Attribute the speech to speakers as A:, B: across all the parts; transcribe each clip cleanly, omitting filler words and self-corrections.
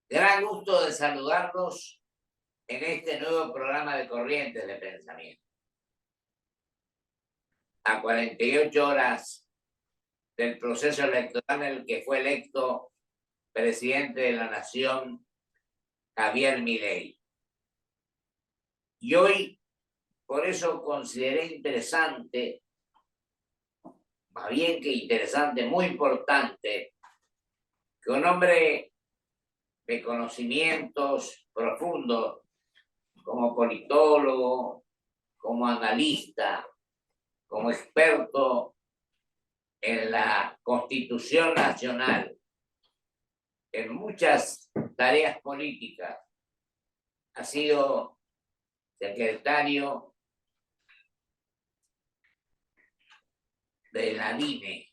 A: Gran gusto de saludarlos en este nuevo programa de Corrientes de Pensamiento. A 48 horas del proceso electoral en el que fue electo presidente de la Nación, Javier Milei. Y hoy, por eso consideré interesante, más bien que interesante, muy importante, que un hombre de conocimientos profundos, como politólogo, como analista, como experto en la Constitución Nacional, en muchas tareas políticas, ha sido secretario de la DINE,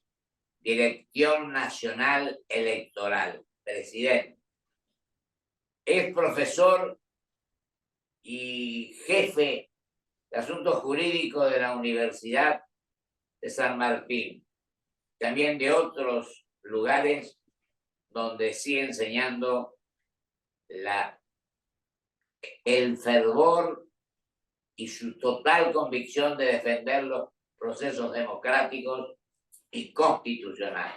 A: Dirección Nacional Electoral, presidente. Es profesor y jefe de asuntos jurídicos de la Universidad de San Martín, también de otros lugares donde sigue enseñando el fervor y su total convicción de defender los procesos democráticos y constitucionales.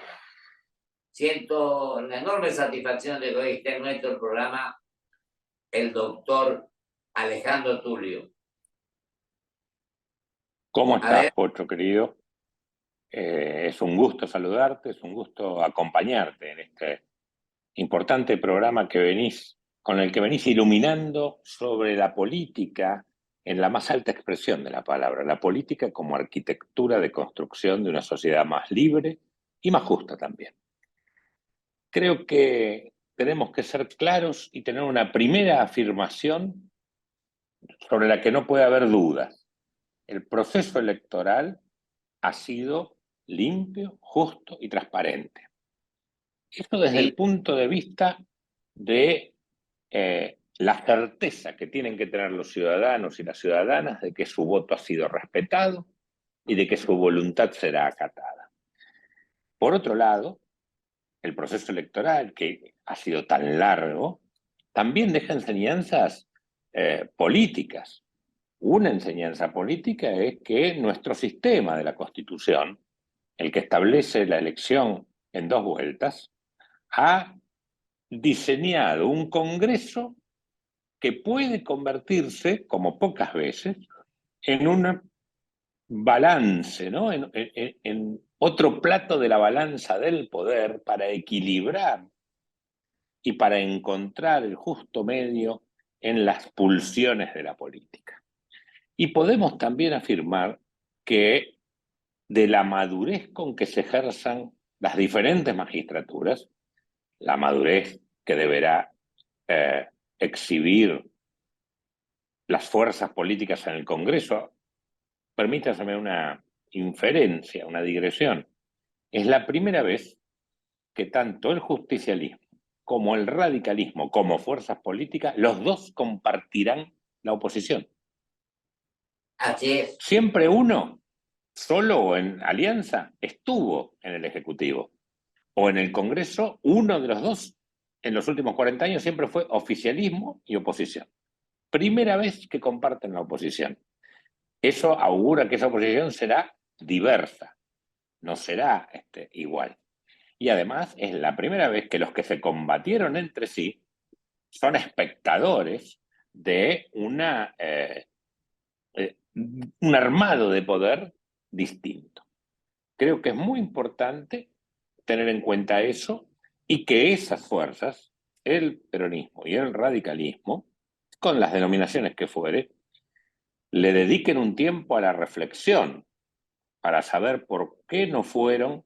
A: Siento la enorme satisfacción de que hoy esté en nuestro programa el doctor Alejandro Tulio.
B: ¿Cómo estás, Pocho, querido? Es un gusto saludarte, es un gusto acompañarte en este importante programa con el que venís iluminando sobre la política en la más alta expresión de la palabra, la política como arquitectura de construcción de una sociedad más libre y más justa también. Creo que tenemos que ser claros y tener una primera afirmación sobre la que no puede haber dudas. El proceso electoral ha sido limpio, justo y transparente. Esto desde el punto de vista de la certeza que tienen que tener los ciudadanos y las ciudadanas de que su voto ha sido respetado y de que su voluntad será acatada. Por otro lado, el proceso electoral, que ha sido tan largo, también deja enseñanzas políticas. Una enseñanza política es que nuestro sistema de la Constitución, el que establece la elección en 2 vueltas, ha diseñado un Congreso que puede convertirse, como pocas veces, en un balance, ¿no? en otro plato de la balanza del poder para equilibrar y para encontrar el justo medio en las pulsiones de la política. Y podemos también afirmar que de la madurez con que se ejerzan las diferentes magistraturas, la madurez que deberá exhibir las fuerzas políticas en el Congreso, permítaseme una inferencia, una digresión. Es la primera vez que tanto el justicialismo como el radicalismo, como fuerzas políticas, los dos compartirán la oposición.
A: Así es.
B: Siempre uno, solo o en alianza, estuvo en el Ejecutivo. O en el Congreso, uno de los dos, en los últimos 40 años, siempre fue oficialismo y oposición. Primera vez que comparten la oposición. Eso augura que esa oposición será diversa, no será igual. Y además es la primera vez que los que se combatieron entre sí son espectadores de un armado de poder distinto. Creo que es muy importante tener en cuenta eso y que esas fuerzas, el peronismo y el radicalismo, con las denominaciones que fuere, le dediquen un tiempo a la reflexión para saber por qué no fueron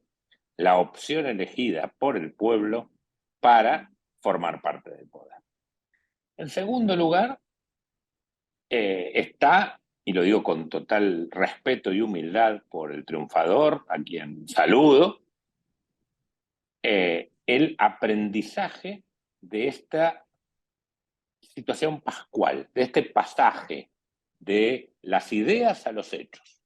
B: la opción elegida por el pueblo para formar parte del poder. En segundo lugar, está, y lo digo con total respeto y humildad por el triunfador, a quien saludo, el aprendizaje de esta situación pascual, de este pasaje de las ideas a los hechos,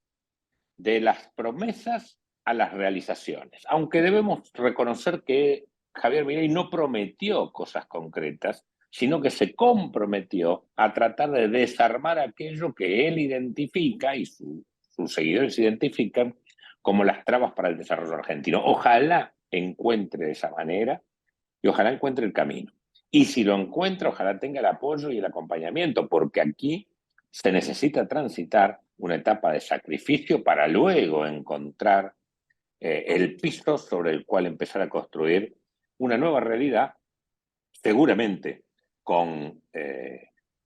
B: de las promesas a las realizaciones. Aunque debemos reconocer que Javier Milei no prometió cosas concretas, sino que se comprometió a tratar de desarmar aquello que él identifica y sus seguidores identifican como las trabas para el desarrollo argentino. Ojalá encuentre esa manera y ojalá encuentre el camino. Y si lo encuentra, ojalá tenga el apoyo y el acompañamiento, porque aquí se necesita transitar una etapa de sacrificio para luego encontrar el piso sobre el cual empezar a construir una nueva realidad, seguramente con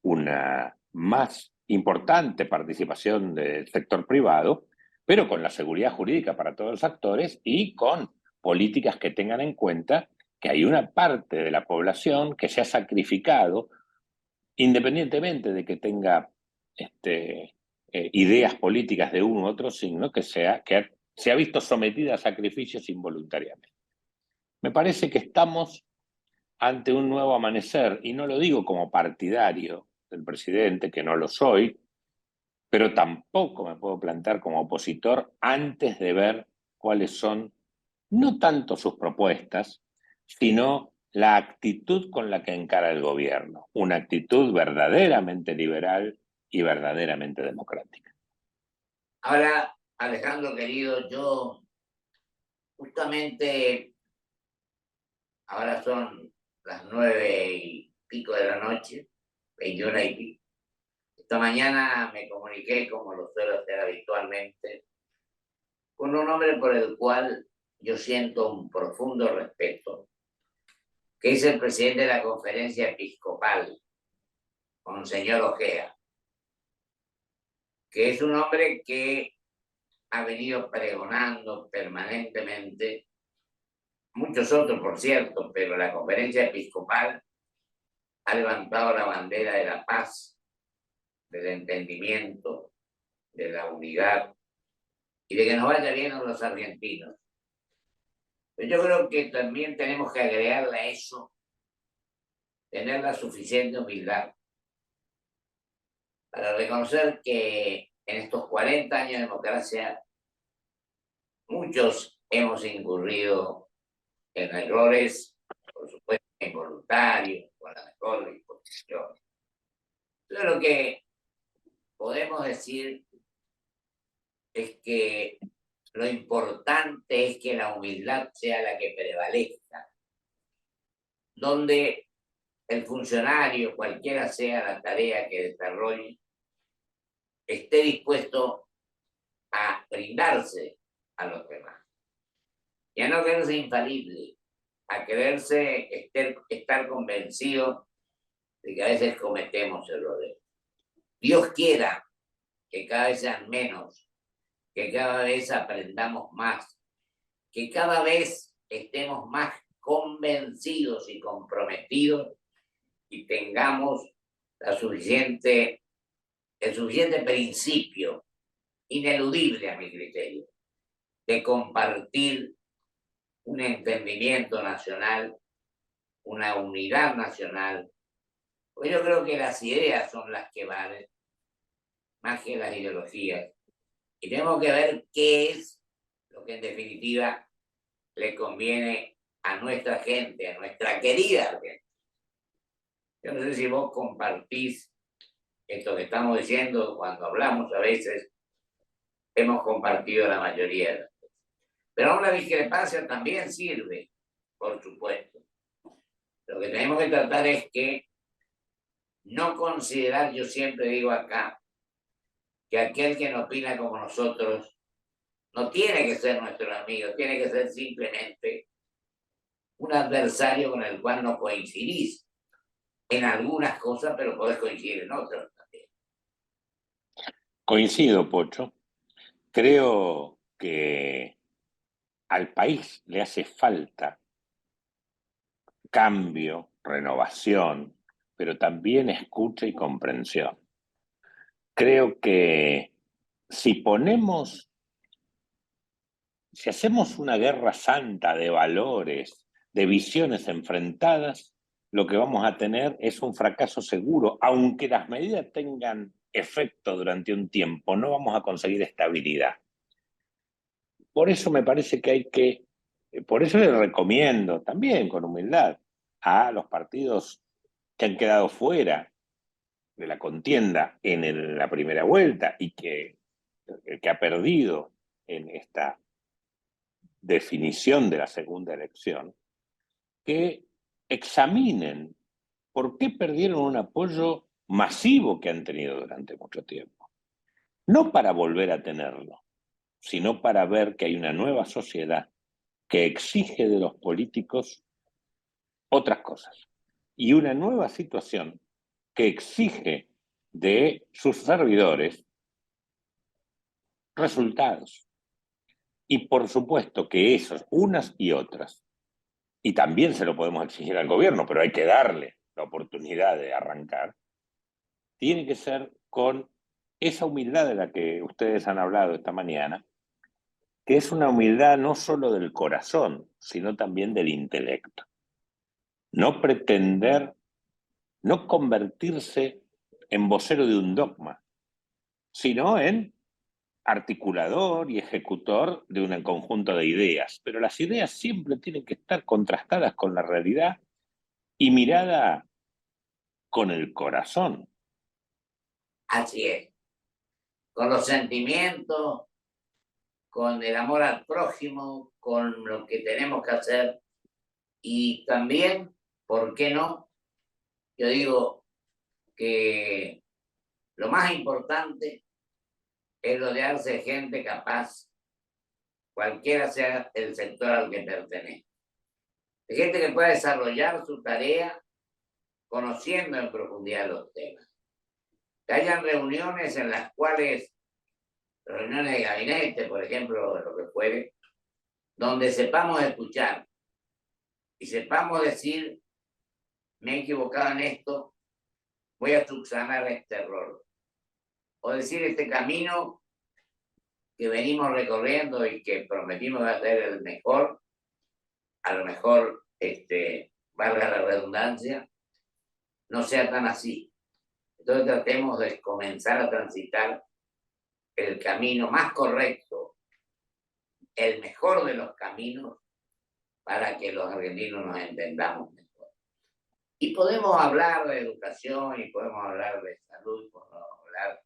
B: una más importante participación del sector privado, pero con la seguridad jurídica para todos los actores y con políticas que tengan en cuenta que hay una parte de la población que se ha sacrificado, independientemente de que tenga ideas políticas de uno u otro signo, que se ha visto sometida a sacrificios involuntariamente. Me parece que estamos ante un nuevo amanecer, y no lo digo como partidario del presidente, que no lo soy, pero tampoco me puedo plantar como opositor antes de ver cuáles son no tanto sus propuestas, sino la actitud con la que encara el gobierno, una actitud verdaderamente liberal y verdaderamente democrática.
A: Ahora, Alejandro querido, yo justamente ahora son las 9:05 de la noche, 21:05. Esta mañana me comuniqué, como lo suelo hacer habitualmente, con un hombre por el cual yo siento un profundo respeto, que es el presidente de la Conferencia Episcopal, Monseñor Ojea, que es un hombre que ha venido pregonando permanentemente, muchos otros por cierto, pero la Conferencia Episcopal ha levantado la bandera de la paz, del entendimiento, de la unidad y de que nos vaya bien a los argentinos. Pero yo creo que también tenemos que agregarle a eso, tener la suficiente humildad para reconocer que en estos 40 años de democracia muchos hemos incurrido en errores, por supuesto, involuntarios, con la mejor disposición. Pero lo que podemos decir es que lo importante es que la humildad sea la que prevalezca, donde el funcionario, cualquiera sea la tarea que desarrolle, esté dispuesto a brindarse a los demás. Y a no creerse infalible, a creerse estar convencido de que a veces cometemos errores. Dios quiera que cada vez sean menos, que cada vez aprendamos más, que cada vez estemos más convencidos y comprometidos y tengamos el suficiente principio, ineludible a mi criterio, de compartir un entendimiento nacional, una unidad nacional. Pues yo creo que las ideas son las que valen, más que las ideologías. Y tenemos que ver qué es lo que en definitiva le conviene a nuestra gente, a nuestra querida Argentina. Yo no sé si vos compartís esto que estamos diciendo cuando hablamos a veces, hemos compartido la mayoría de las cosas. Pero aún la discrepancia también sirve, por supuesto. Lo que tenemos que tratar es que no considerar, yo siempre digo acá, que aquel que no opina como nosotros no tiene que ser nuestro amigo, tiene que ser simplemente un adversario con el cual no coincidís en algunas cosas, pero podés coincidir en otras también.
B: Coincido, Pocho. Creo que al país le hace falta cambio, renovación, pero también escucha y comprensión. Creo que si hacemos una guerra santa de valores, de visiones enfrentadas, lo que vamos a tener es un fracaso seguro. Aunque las medidas tengan efecto durante un tiempo, no vamos a conseguir estabilidad. Por eso me parece que hay que Por eso les recomiendo también con humildad a los partidos que han quedado fuera de la contienda en la primera vuelta y el que ha perdido en esta definición de la segunda elección, que examinen por qué perdieron un apoyo masivo que han tenido durante mucho tiempo. No para volver a tenerlo, sino para ver que hay una nueva sociedad que exige de los políticos otras cosas y una nueva situación que exige de sus servidores resultados. Y por supuesto que esas, unas y otras, y también se lo podemos exigir al gobierno, pero hay que darle la oportunidad de arrancar, tiene que ser con esa humildad de la que ustedes han hablado esta mañana, que es una humildad no solo del corazón, sino también del intelecto. No pretender, no convertirse en vocero de un dogma, sino en articulador y ejecutor de un conjunto de ideas. Pero las ideas siempre tienen que estar contrastadas con la realidad y mirada con el corazón.
A: Así es, con los sentimientos, con el amor al prójimo, con lo que tenemos que hacer y también, ¿por qué no? Yo digo que lo más importante es rodearse de gente capaz, cualquiera sea el sector al que pertenece. De gente que pueda desarrollar su tarea conociendo en profundidad los temas. Que hayan reuniones en las cuales, reuniones de gabinete, por ejemplo, lo que fuere, donde sepamos escuchar y sepamos decir, me he equivocado en esto, voy a subsanar este error. O decir, este camino que venimos recorriendo y que prometimos hacer el mejor, a lo mejor, valga la redundancia, no sea tan así. Entonces tratemos de comenzar a transitar el camino más correcto, el mejor de los caminos, para que los argentinos nos entendamos mejor. Y podemos hablar de educación, y podemos hablar de salud, y podemos hablar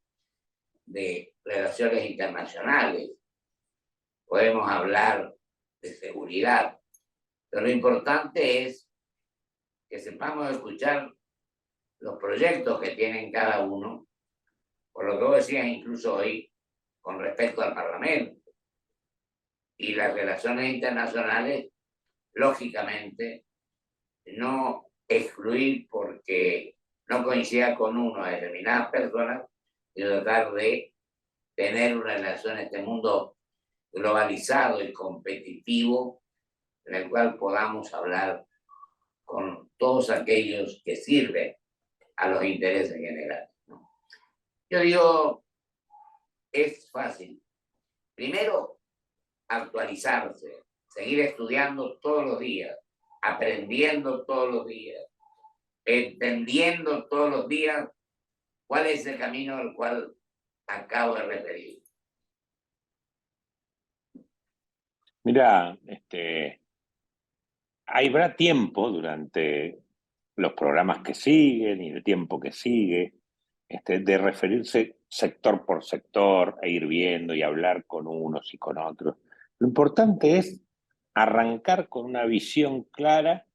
A: de relaciones internacionales, podemos hablar de seguridad, pero lo importante es que sepamos escuchar los proyectos que tienen cada uno, por lo que vos decías incluso hoy, con respecto al Parlamento. Y las relaciones internacionales, lógicamente, no excluir porque no coincida con uno a determinadas personas, y tratar de tener una relación en este mundo globalizado y competitivo, en el cual podamos hablar con todos aquellos que sirven a los intereses generales, ¿no? Yo digo, es fácil. Primero, actualizarse, seguir estudiando todos los días, aprendiendo todos los días, entendiendo todos los días cuál es el camino al cual acabo de referir.
B: Mira, habrá tiempo durante los programas que siguen y el tiempo que sigue, de referirse sector por sector e ir viendo y hablar con unos y con otros. Lo importante es arrancar con una visión clara,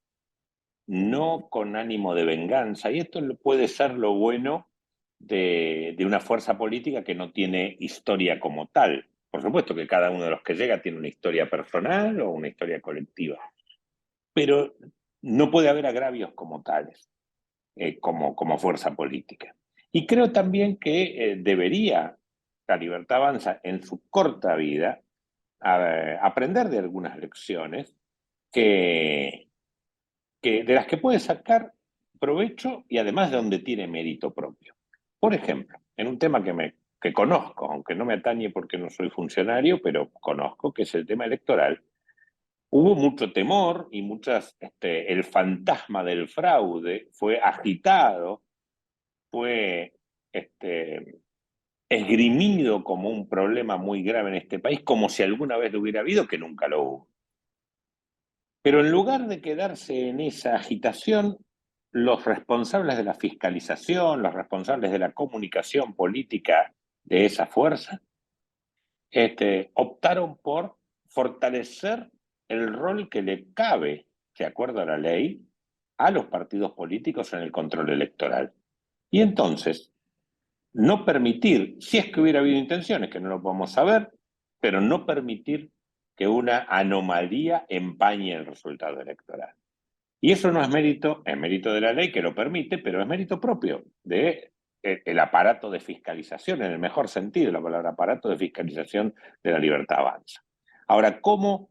B: no con ánimo de venganza, y esto puede ser lo bueno de una fuerza política que no tiene historia como tal. Por supuesto que cada uno de los que llega tiene una historia personal o una historia colectiva, pero no puede haber agravios como tales, como fuerza política. Y creo también que debería la Libertad Avanza en su corta vida aprender de algunas lecciones de las que puede sacar provecho y además de donde tiene mérito propio. Por ejemplo, en un tema que conozco, aunque no me atañe porque no soy funcionario, pero conozco, que es el tema electoral, hubo mucho temor y el fantasma del fraude fue agitado, fue esgrimido como un problema muy grave en este país, como si alguna vez lo hubiera habido, que nunca lo hubo. Pero en lugar de quedarse en esa agitación, los responsables de la fiscalización, los responsables de la comunicación política de esa fuerza, optaron por fortalecer el rol que le cabe, de acuerdo a la ley, a los partidos políticos en el control electoral. Y entonces, no permitir, si es que hubiera habido intenciones, que no lo podemos saber, pero no permitir que una anomalía empañe el resultado electoral. Y eso no es mérito de la ley que lo permite, pero es mérito propio de el aparato de fiscalización, en el mejor sentido de la palabra aparato de fiscalización de la Libertad Avanza. Ahora, ¿cómo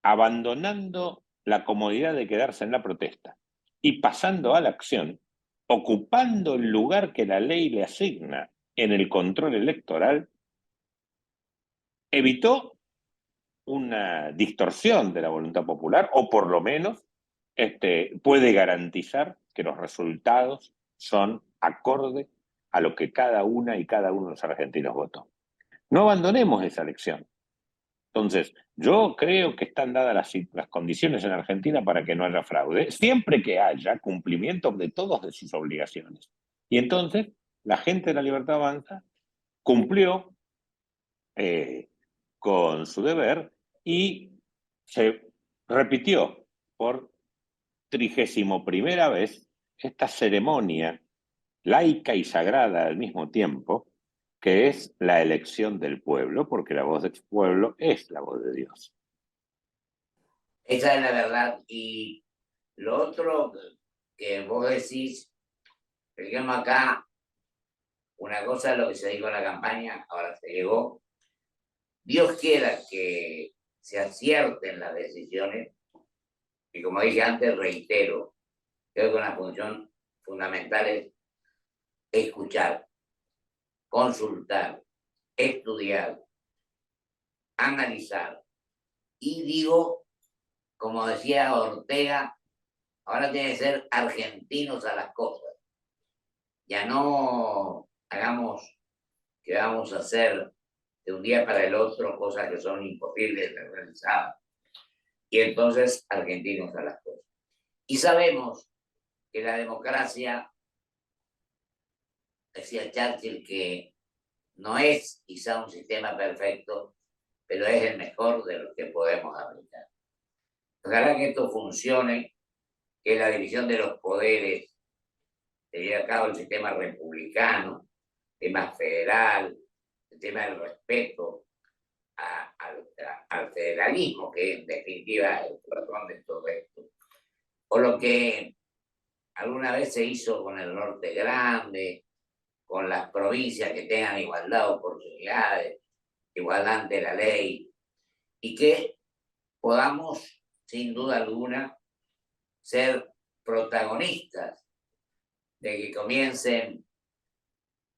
B: abandonando la comodidad de quedarse en la protesta y pasando a la acción, ocupando el lugar que la ley le asigna en el control electoral, evitó una distorsión de la voluntad popular, o por lo menos puede garantizar que los resultados son acorde a lo que cada una y cada uno de los argentinos votó? No abandonemos esa elección. Entonces, yo creo que están dadas las condiciones en Argentina para que no haya fraude, siempre que haya cumplimiento de todas de sus obligaciones. Y entonces, la gente de la Libertad Avanza cumplió con su deber y se repitió por 31ª vez esta ceremonia laica y sagrada al mismo tiempo, que es la elección del pueblo, porque la voz del pueblo es la voz de Dios.
A: Esa es la verdad. Y lo otro que vos decís, digamos acá, una cosa es lo que se dijo en la campaña, ahora se llegó. Dios quiera que se acierten las decisiones, y como dije antes, reitero, creo que una función fundamental es escuchar, consultar, estudiar, analizar. Y digo, como decía Ortega, ahora tiene que ser argentinos a las cosas. Ya no hagamos que vamos a hacer de un día para el otro cosas que son imposibles de realizar. Y entonces argentinos a las cosas. Y sabemos que la democracia, decía Churchill, que no es quizá un sistema perfecto, pero es el mejor de los que podemos aplicar. Ojalá que esto funcione, que la división de los poderes se lleve a cabo el sistema republicano, el tema federal, el tema del respeto al federalismo, que en definitiva es el corazón de todo esto. O lo que alguna vez se hizo con el norte grande, con las provincias que tengan igualdad de oportunidades, igualdad ante la ley, y que podamos, sin duda alguna, ser protagonistas de que comiencen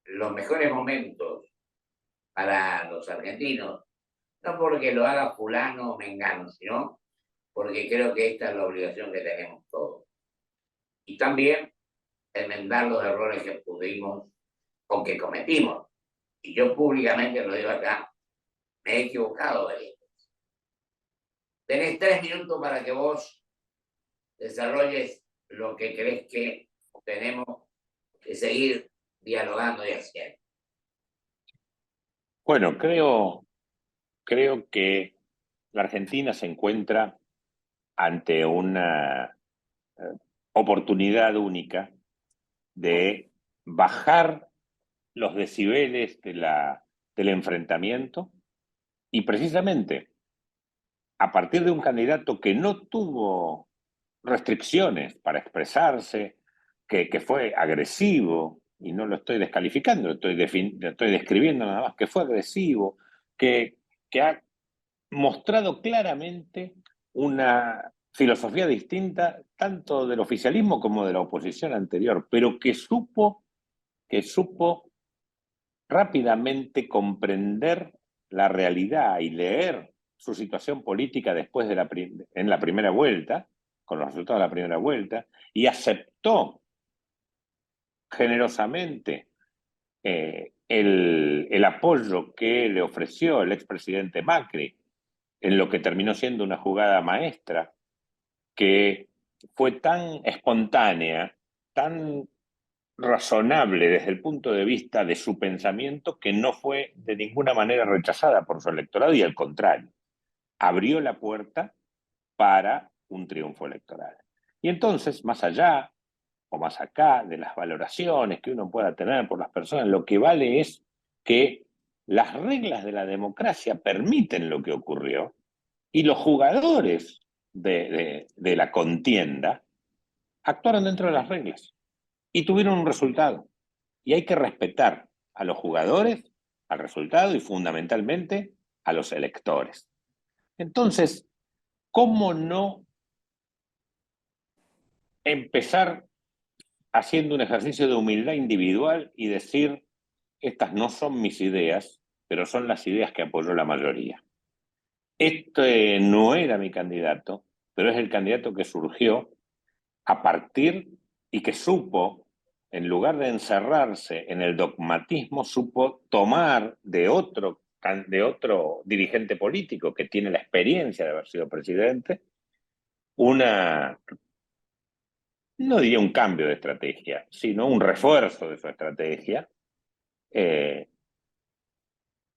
A: los mejores momentos para los argentinos, no porque lo haga fulano o mengano, sino porque creo que esta es la obligación que tenemos todos. Y también enmendar los errores que pudimos o que cometimos. Y yo públicamente lo digo acá, me he equivocado de esto. Tenés 3 minutos para que vos desarrolles lo que crees que tenemos que seguir dialogando y haciendo.
B: Bueno, creo que la Argentina se encuentra ante una oportunidad única de bajar los decibeles del enfrentamiento y precisamente a partir de un candidato que no tuvo restricciones para expresarse, que fue agresivo, y no lo estoy descalificando, lo estoy describiendo nada más, que fue agresivo, que ha mostrado claramente una filosofía distinta tanto del oficialismo como de la oposición anterior, pero que supo rápidamente comprender la realidad y leer su situación política después en la primera vuelta, con los resultados de la primera vuelta, y aceptó generosamente el apoyo que le ofreció el expresidente Macri en lo que terminó siendo una jugada maestra, que fue tan espontánea, tan razonable desde el punto de vista de su pensamiento, que no fue de ninguna manera rechazada por su electorado, y al contrario, abrió la puerta para un triunfo electoral. Y entonces, más allá o más acá de las valoraciones que uno pueda tener por las personas, lo que vale es que las reglas de la democracia permiten lo que ocurrió, y los jugadores de la contienda actuaron dentro de las reglas y tuvieron un resultado. Y hay que respetar a los jugadores, al resultado y fundamentalmente a los electores. Entonces, ¿cómo no empezar haciendo un ejercicio de humildad individual y decir: estas no son mis ideas, pero son las ideas que apoyó la mayoría? Este no era mi candidato, pero es el candidato que surgió a partir y que supo, en lugar de encerrarse en el dogmatismo, supo tomar de otro dirigente político que tiene la experiencia de haber sido presidente, no diría un cambio de estrategia, sino un refuerzo de su estrategia, eh,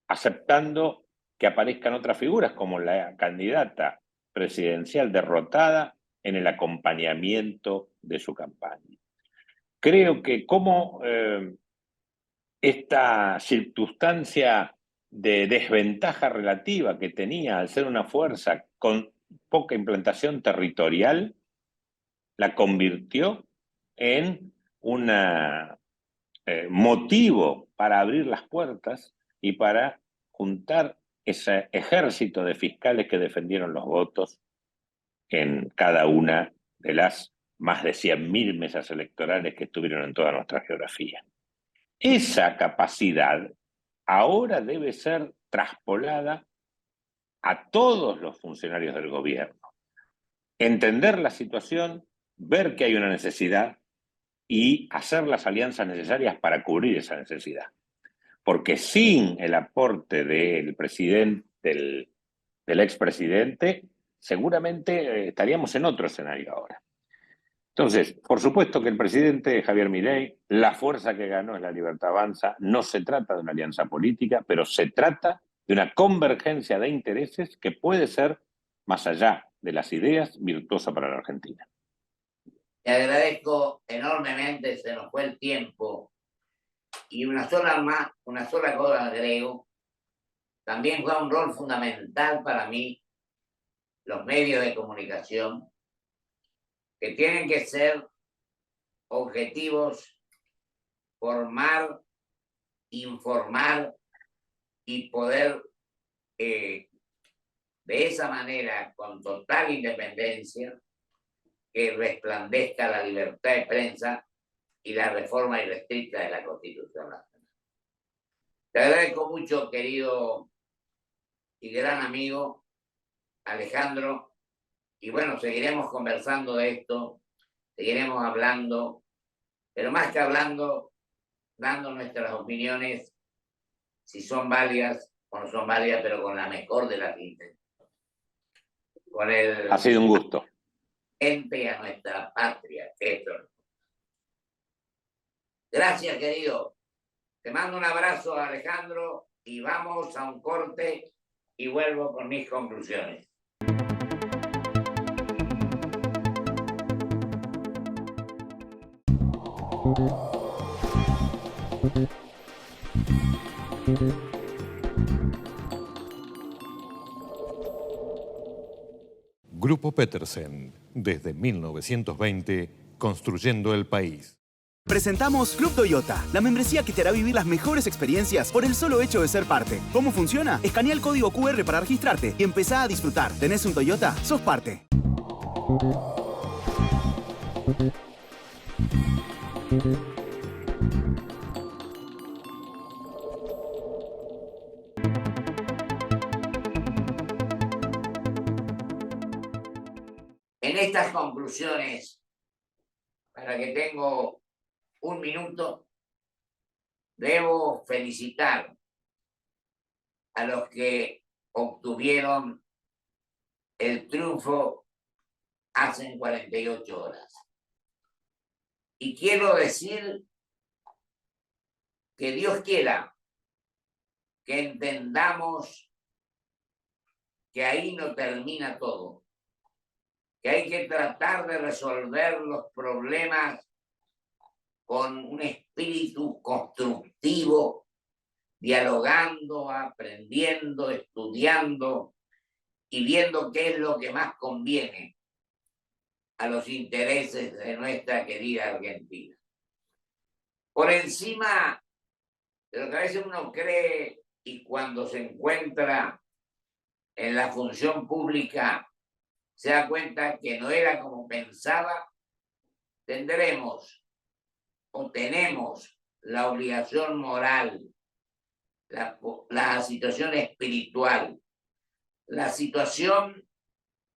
B: aceptando que aparezcan otras figuras como la candidata presidencial derrotada en el acompañamiento de su campaña. Creo que como esta circunstancia de desventaja relativa que tenía al ser una fuerza con poca implantación territorial, la convirtió en un motivo para abrir las puertas y para juntar ese ejército de fiscales que defendieron los votos en cada una de las más de 100.000 mesas electorales que estuvieron en toda nuestra geografía. Esa capacidad ahora debe ser traspolada a todos los funcionarios del gobierno. Entender la situación, ver que hay una necesidad y hacer las alianzas necesarias para cubrir esa necesidad. Porque sin el aporte del presidente, del expresidente, seguramente estaríamos en otro escenario ahora. Entonces, por supuesto que el presidente Javier Milei, la fuerza que ganó es La Libertad Avanza, no se trata de una alianza política, pero se trata de una convergencia de intereses que puede ser, más allá de las ideas, virtuosa para la Argentina.
A: Te agradezco enormemente, se nos fue el tiempo. Y una sola cosa agrego, también juega un rol fundamental para mí los medios de comunicación, que tienen que ser objetivos, formar, informar y poder de esa manera, con total independencia, que resplandezca la libertad de prensa y la reforma irrestricta de la Constitución Nacional. Te agradezco mucho, querido y gran amigo Alejandro, y bueno, seguiremos conversando de esto, seguiremos hablando, pero más que hablando, dando nuestras opiniones, si son válidas o no son válidas, pero con la mejor de las intenciones.
B: Ha sido un gusto.
A: Gente a nuestra patria. Esto. Gracias, querido. Te mando un abrazo, Alejandro, y vamos a un corte y vuelvo con mis conclusiones.
C: Grupo Petersen, desde 1920, construyendo el país.
D: Presentamos Club Toyota, la membresía que te hará vivir las mejores experiencias por el solo hecho de ser parte. ¿Cómo funciona? Escanea el código QR para registrarte y empezá a disfrutar. ¿Tenés un Toyota? ¡Sos parte!
A: En estas conclusiones, para que tengo un minuto, debo felicitar a los que obtuvieron el triunfo hace 48 horas. Y quiero decir que Dios quiera que entendamos que ahí no termina todo, que hay que tratar de resolver los problemas con un espíritu constructivo, dialogando, aprendiendo, estudiando y viendo qué es lo que más conviene a los intereses de nuestra querida Argentina. Por encima de lo que a veces uno cree y cuando se encuentra en la función pública se da cuenta que no era como pensaba, tendremos o tenemos la obligación moral, la situación espiritual, la situación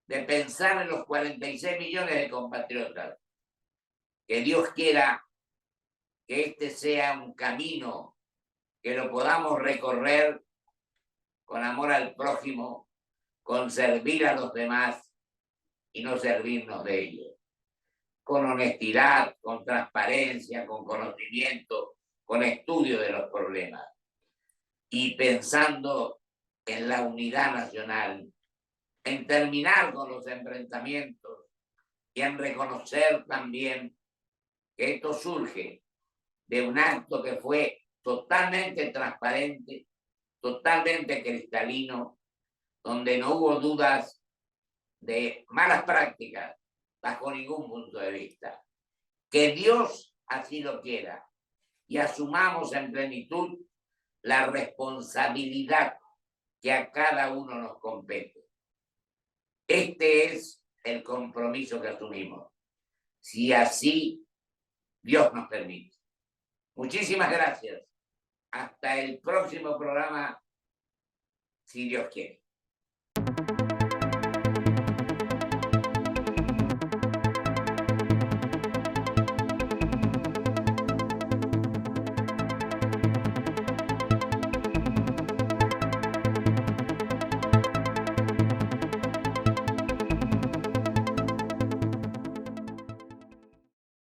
A: de pensar en los 46 millones de compatriotas. Que Dios quiera que este sea un camino que lo podamos recorrer con amor al prójimo, con servir a los demás y no servirnos de ellos. Con honestidad, con transparencia, con conocimiento, con estudio de los problemas. Y pensando en la unidad nacional, en terminar con los enfrentamientos y en reconocer también que esto surge de un acto que fue totalmente transparente, totalmente cristalino, donde no hubo dudas de malas prácticas bajo ningún punto de vista. Que Dios así lo quiera y asumamos en plenitud la responsabilidad que a cada uno nos compete. Este es el compromiso que asumimos, si así Dios nos permite. Muchísimas gracias. Hasta el próximo programa, si Dios quiere.